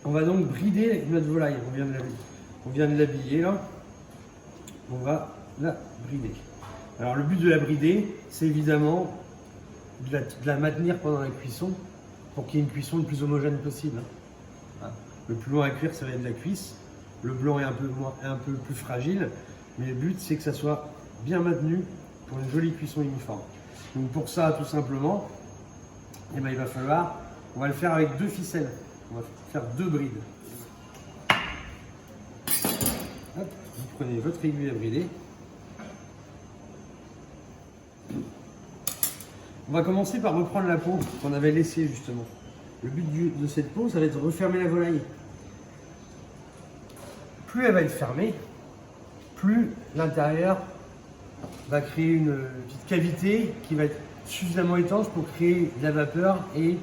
On va donc brider notre volaille. On vient de l'habiller là. On va la brider. Alors le but de la brider, c'est évidemment de la maintenir pendant la cuisson pour qu'il y ait une cuisson le plus homogène possible. Voilà. Le plus long à cuire, ça va être la cuisse. Le blanc est un peu plus fragile, mais le but c'est que ça soit bien maintenu pour une jolie cuisson uniforme. Donc pour ça, tout simplement, eh ben, il va falloir, on va le faire avec 2 ficelles. On va faire 2 brides. Hop, vous prenez votre aiguille à brider. On va commencer par reprendre la peau qu'on avait laissée justement. Le but de cette peau, ça va être de refermer la volaille. Plus elle va être fermée, plus l'intérieur va créer une petite cavité qui va être suffisamment étanche pour créer de la vapeur et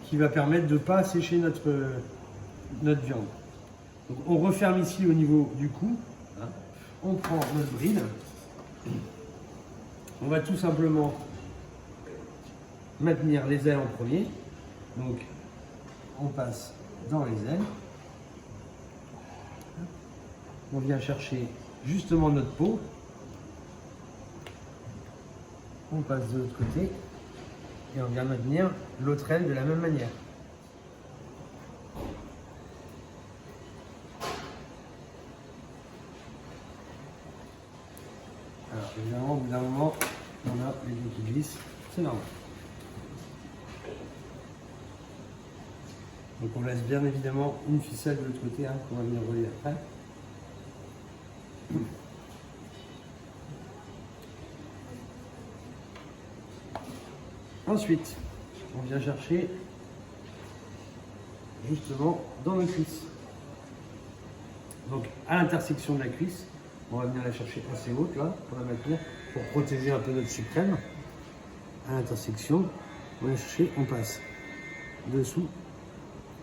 qui va permettre de ne pas assécher notre viande. Donc on referme ici au niveau du cou. On prend notre bride. On va tout simplement maintenir les ailes en premier. Donc on passe dans les ailes. On vient chercher justement notre peau. On passe de l'autre côté et on vient maintenir l'autre aile de la même manière. Alors évidemment, au bout d'un moment, on a les deux qui glissent, c'est normal. Donc on laisse bien évidemment une ficelle de l'autre côté, qu'on va venir relier après. Ensuite, on vient chercher justement dans la cuisse. Donc à l'intersection de la cuisse, on va venir la chercher assez haute là, pour la maintenir, pour protéger un peu notre suprême. À l'intersection, on va chercher, on passe dessous,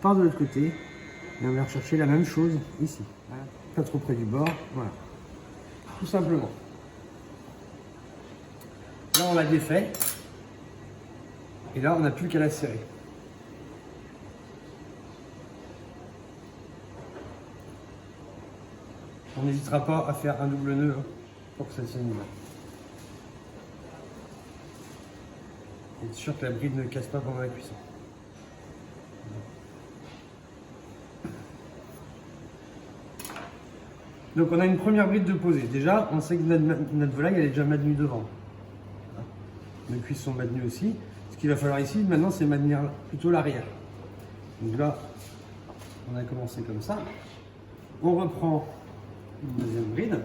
par de l'autre côté, et on vient chercher la même chose ici. Voilà. Pas trop près du bord, voilà. Tout simplement. Là on l'a défait. Et là, on n'a plus qu'à la serrer. On n'hésitera pas à faire un double nœud pour que ça tienne bien. Être sûr que la bride ne casse pas pendant la cuisson. Donc on a une première bride de posée. Déjà, on sait que notre volaille elle est déjà maintenue devant. Nos cuisses sont maintenues aussi. Ce qu'il va falloir ici, maintenant, c'est maintenir plutôt l'arrière. Donc là, on a commencé comme ça. On reprend une deuxième bride.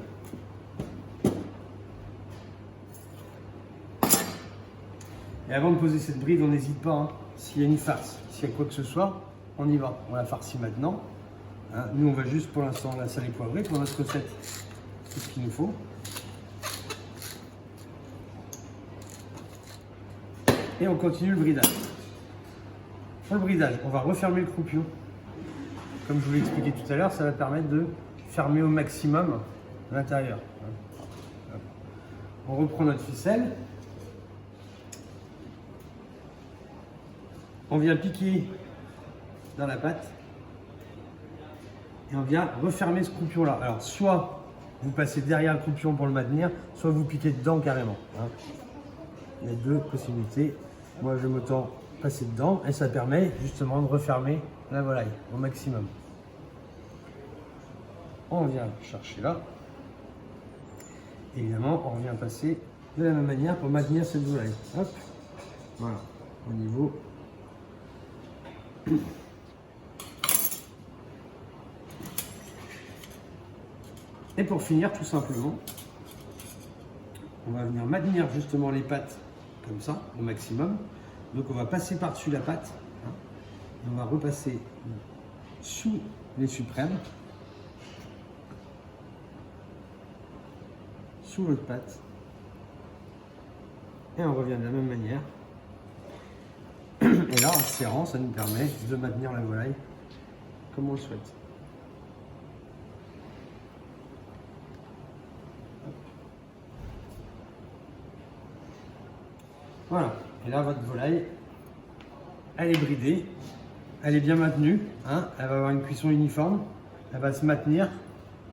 Et avant de poser cette bride, on n'hésite pas. Hein. S'il y a une farce, s'il y a quoi que ce soit, on y va. On la farcit maintenant. Hein. Nous, on va juste pour l'instant la saler poivrée pour notre recette. Tout ce qu'il nous faut. Et on continue le bridage. Pour le bridage, on va refermer le croupion. Comme je vous l'ai expliqué tout à l'heure, ça va permettre de fermer au maximum l'intérieur. On reprend notre ficelle. On vient piquer dans la pâte. Et on vient refermer ce croupion-là. Alors, soit vous passez derrière le croupion pour le maintenir, soit vous piquez dedans carrément. Il y a 2 possibilités. Moi, je m'autant passer dedans et ça permet justement de refermer la volaille au maximum. On vient chercher là. Évidemment, on vient passer de la même manière pour maintenir cette volaille. Hop, voilà, au niveau. Et pour finir, tout simplement, on va venir maintenir justement les pattes comme ça, au maximum. Donc on va passer par-dessus la pâte. On va repasser sous les suprêmes. Sous l'autre pâte. Et on revient de la même manière. Et là, en serrant, ça nous permet de maintenir la volaille comme on le souhaite. Voilà, et là votre volaille, elle est bridée. elle est bien maintenue, hein, elle va avoir une cuisson uniforme, elle va se maintenir.